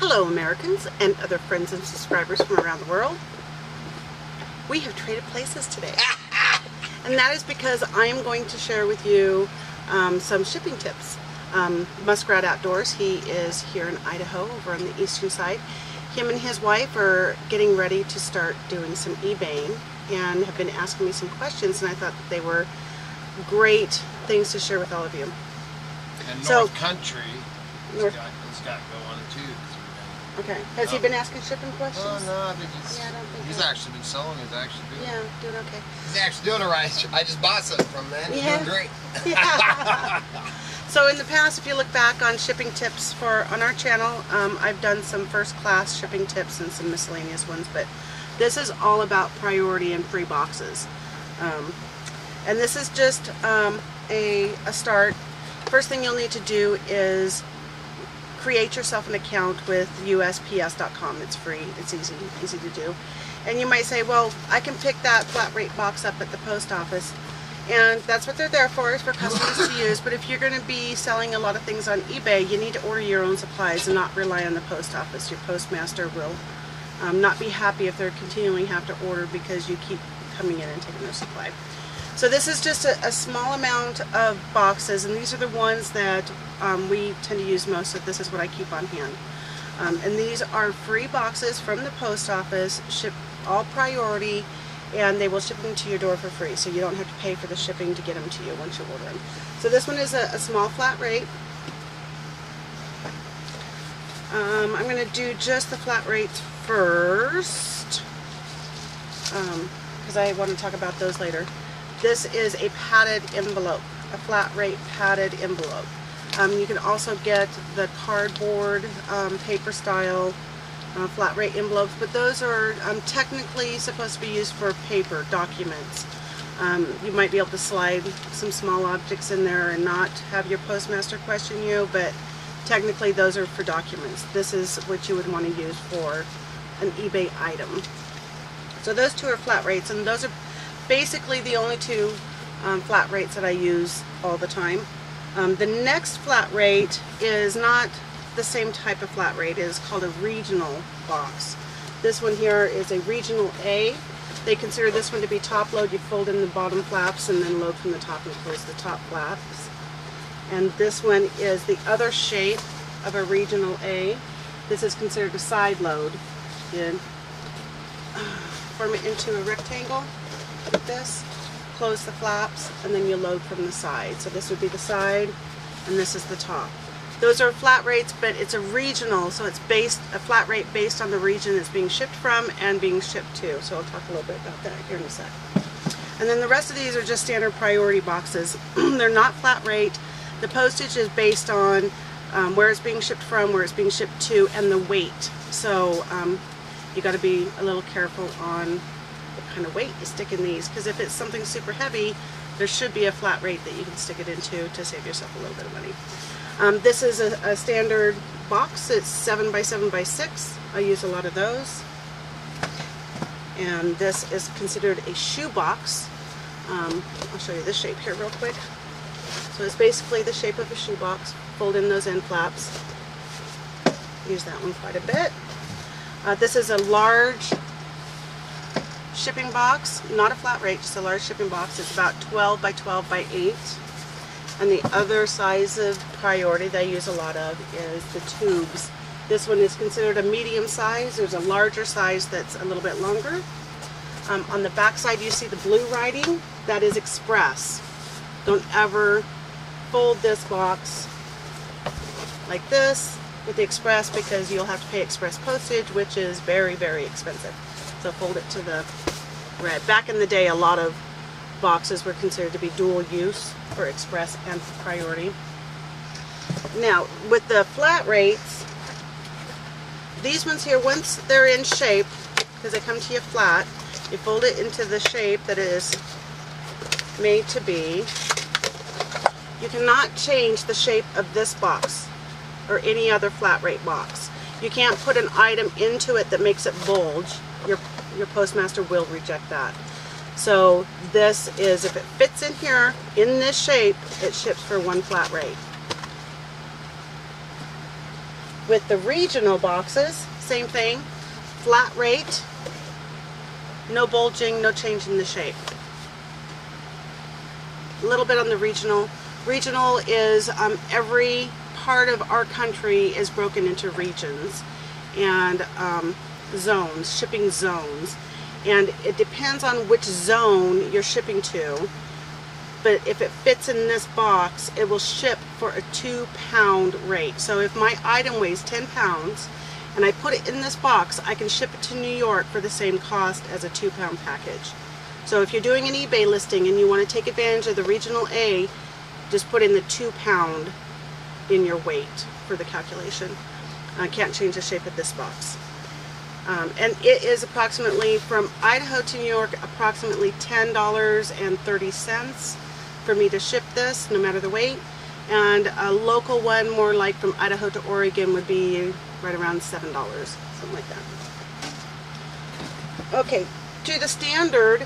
Hello Americans and other friends and subscribers from around the world. We have traded places today. And that is because I am going to share with you some shipping tips. Muskrat Outdoors, he is here in Idaho over on the eastern side. Him and his wife are getting ready to start doing some eBaying and have been asking me some questions, and I thought that they were great things to share with all of you. And North Country has got going too. Okay. Has he been asking shipping questions? Oh no, I think he's actually been selling. He's actually doing okay. He's actually doing it right. I just bought something from him, man. He's doing great. Yeah. So in the past, if you look back on shipping tips on our channel, I've done some first class shipping tips and some miscellaneous ones, but this is all about priority and free boxes. And this is just a start. First thing you'll need to do is create yourself an account with USPS.com. It's free. It's easy to do. And you might say, well, I can pick that flat rate box up at the post office. And that's what they're there for, is for customers to use. But if you're going to be selling a lot of things on eBay, you need to order your own supplies and not rely on the post office. Your postmaster will not be happy if they're continually have to order because you keep coming in and taking their supply. So this is just a small amount of boxes, and these are the ones that we tend to use most, so this is what I keep on hand. And these are free boxes from the post office, shipped all priority, and they will ship them to your door for free, so you don't have to pay for the shipping to get them to you once you order them. So this one is a small flat rate. I'm going to do just the flat rates first, because I want to talk about those later. This is a padded envelope, a flat rate padded envelope. You can also get the cardboard, paper style flat rate envelopes, but those are technically supposed to be used for paper documents. You might be able to slide some small objects in there and not have your postmaster question you, but technically those are for documents. This is what you would want to use for an eBay item. So those two are flat rates, and those are basically the only two flat rates that I use all the time. The next flat rate is not the same type of flat rate. It is called a regional box. This one here is a regional A. They consider this one to be top load. You fold in the bottom flaps and then load from the top and close the top flaps. And this one is the other shape of a regional A. This is considered a side load. You form it into a rectangle with this, close the flaps, and then you load from the side. So this would be the side, and this is the top. Those are flat rates, but it's a regional, so it's a flat rate based on the region it's being shipped from and being shipped to. So I'll talk a little bit about that here in a sec. And then the rest of these are just standard priority boxes. They're not flat rate. The postage is based on where it's being shipped from, where it's being shipped to, and the weight. So you got to be a little careful on what kind of weight you stick in these, because if it's something super heavy, there should be a flat rate that you can stick it into to save yourself a little bit of money. This is a standard box. It's 7 by 7 by 6. I use a lot of those. And this is considered a shoe box. I'll show you this shape here real quick. So it's basically the shape of a shoe box. Fold in those end flaps. Use that one quite a bit. This is a large shipping box, not a flat rate, just a large shipping box. It's about 12 by 12 by 8. And the other size of priority that I use a lot of is the tubes. This one is considered a medium size. There's a larger size that's a little bit longer. On the back side you see the blue writing. That is express. Don't ever fold this box like this with the express, because you'll have to pay express postage, which is very, very expensive. So fold it to the red. Back in the day, a lot of boxes were considered to be dual use for express and for priority. Now, with the flat rates, these ones here, once they're in shape, because they come to you flat, you fold it into the shape that it is made to be. You cannot change the shape of this box or any other flat rate box. You can't put an item into it that makes it bulge. Your postmaster will reject that. So this is, if it fits in here, in this shape, it ships for one flat rate. With the regional boxes, same thing, flat rate, no bulging, no change in the shape. A little bit on the regional. Regional is every part of our country is broken into regions and zones, shipping zones. And it depends on which zone you're shipping to. But if it fits in this box, it will ship for a 2-pound rate. So if my item weighs 10 pounds and I put it in this box, I can ship it to New York for the same cost as a 2-pound package. So if you're doing an eBay listing and you want to take advantage of the regional A, just put in the 2-pound in your weight for the calculation. I can't change the shape of this box. And it is approximately, from Idaho to New York, approximately $10.30 for me to ship this, no matter the weight. And a local one, more like from Idaho to Oregon, would be right around $7, something like that. Okay, to the standard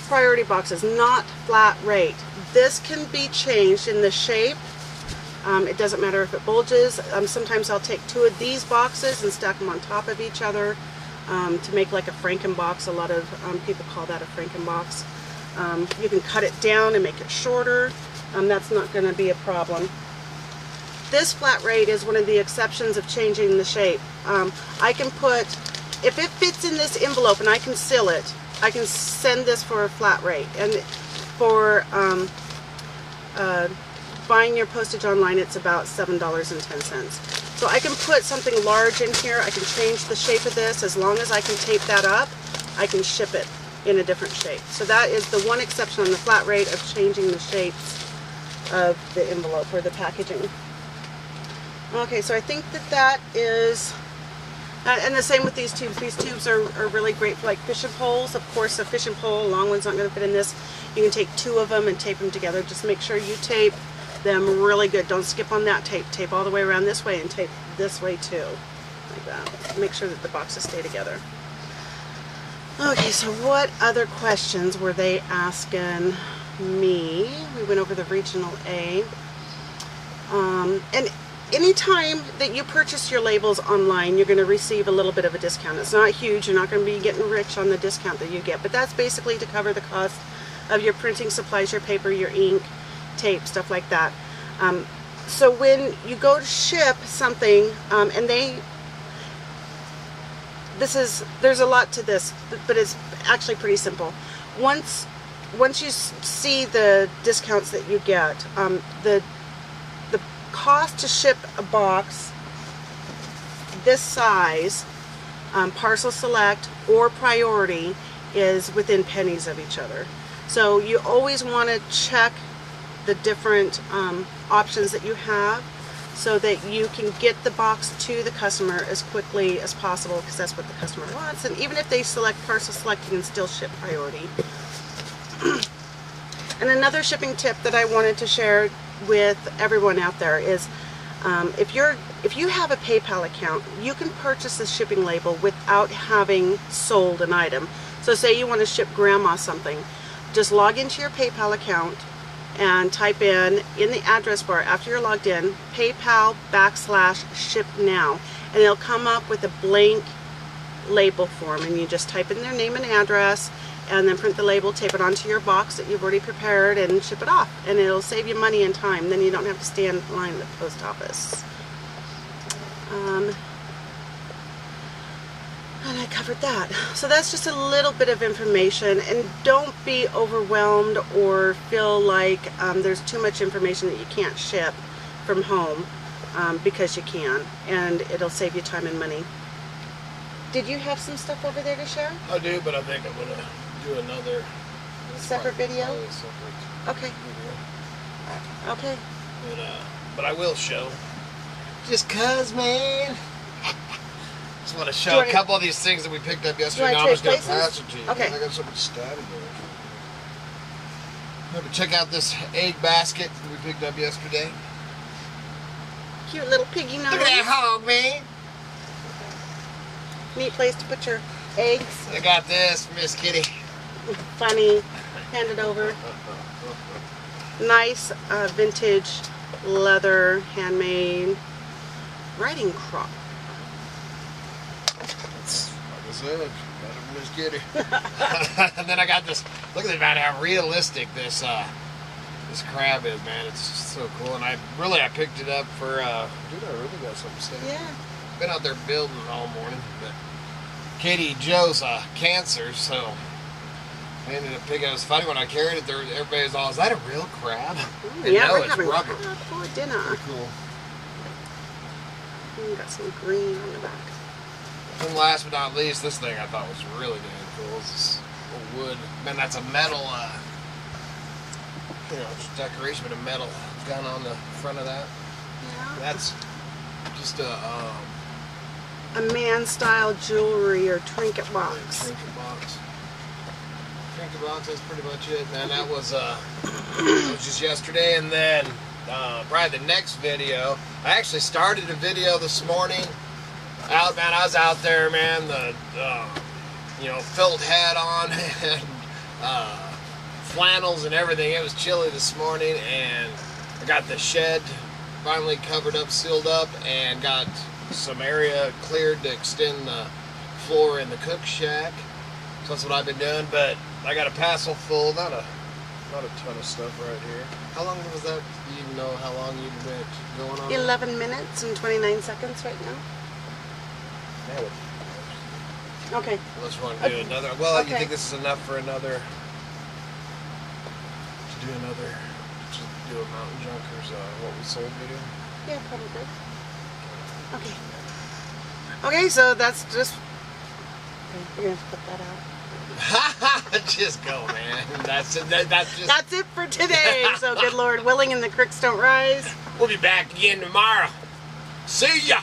priority boxes, not flat rate. This can be changed in the shape. It doesn't matter if it bulges. Sometimes I'll take 2 of these boxes and stack them on top of each other to make like a Frankenbox. A lot of people call that a Frankenbox. You can cut it down and make it shorter. That's not going to be a problem. This flat rate is one of the exceptions of changing the shape. I can put, if it fits in this envelope and I can seal it, I can send this for a flat rate. And for buying your postage online, it's about $7.10. So I can put something large in here. I can change the shape of this. As long as I can tape that up, I can ship it in a different shape. So that is the one exception on the flat rate of changing the shapes of the envelope or the packaging. Okay, so I think that that is, and the same with these tubes. These tubes are really great for like fishing poles. Of course, a fishing pole, a long one's not going to fit in this. You can take 2 of them and tape them together. Just make sure you tape them really good. Don't skip on that tape. Tape all the way around this way and tape this way too, like that. Make sure that the boxes stay together. Okay, so what other questions were they asking me? We went over the regional A. And anytime that you purchase your labels online, you're going to receive a little bit of a discount. It's not huge. You're not going to be getting rich on the discount that you get, but that's basically to cover the cost of your printing supplies, your paper, your ink, tape, stuff like that. So when you go to ship something, and there's a lot to this, but it's actually pretty simple. Once you see the discounts that you get, the cost to ship a box this size, parcel select or priority, is within pennies of each other. So you always want to check the different options that you have so that you can get the box to the customer as quickly as possible, because that's what the customer wants. And even if they select parcel select, you can still ship priority. And another shipping tip that I wanted to share with everyone out there is if you have a PayPal account, you can purchase a shipping label without having sold an item. So say you want to ship grandma something, just log into your PayPal account and type in the address bar after you're logged in, PayPal/ship now, and it'll come up with a blank label form, and you just type in their name and address and then print the label, tape it onto your box that you've already prepared, and ship it off. And it'll save you money and time. Then you don't have to stand in line at the post office. And I covered that. So that's just a little bit of information, and don't be overwhelmed or feel like there's too much information that you can't ship from home, because you can, and it'll save you time and money. Did you have some stuff over there to share? I do, but I think I'm going to do another separate video? Separate okay. Video. Okay. But I will show. Just cause, man. Just want to show a couple of these things that we picked up yesterday. Now I'm just going to pass it to you. Okay. I got so much stuff in there. Check out this egg basket that we picked up yesterday. Cute little piggy nose. Look at that hog, man. Neat place to put your eggs. I got this, Miss Kitty. Funny. Hand it over. Nice vintage leather, handmade breeding crop. That's like I said, better than this kitty. And then I got this. Look at how realistic this this crab is, man. It's just so cool. And I picked it up for. Dude, I really got something to say. Yeah. Been out there building all morning, but Katie Joe's cancer, so I ended up picking. It was funny when I carried it there. Everybody was all, "Is that a real crab?" And yeah, no, we're it's having rubber. crab for dinner. Pretty cool. And got some green on the back. And last but not least, this thing I thought was really damn cool. It's this wood. Man, that's a metal. You know, just decoration, but a metal gun on the front of that. Yeah. That's just a man-style jewelry or trinket box. Trinket box. Trinket box. That's pretty much it, man. That was just yesterday, and then probably the next video. I actually started a video this morning. Man, I was out there, man. The you know, felt hat on and flannels and everything. It was chilly this morning, and I got the shed finally covered up, sealed up, and got some area cleared to extend the floor in the cook shack. So that's what I've been doing. But I got a passel full, not a ton of stuff right here. How long was that? Do you even know how long you've been going on? 11 minutes and 29 seconds right now. Yeah. Okay. Unless you want to do another. Well, okay. You think this is enough for another? To do another? Just do a mountain junkers what we sold video? Yeah, probably. Okay. Okay, so that's just. Okay, we're gonna put that out. Just go, man. That's it. That's it for today. So good Lord willing, and the creeks don't rise. We'll be back again tomorrow. See ya.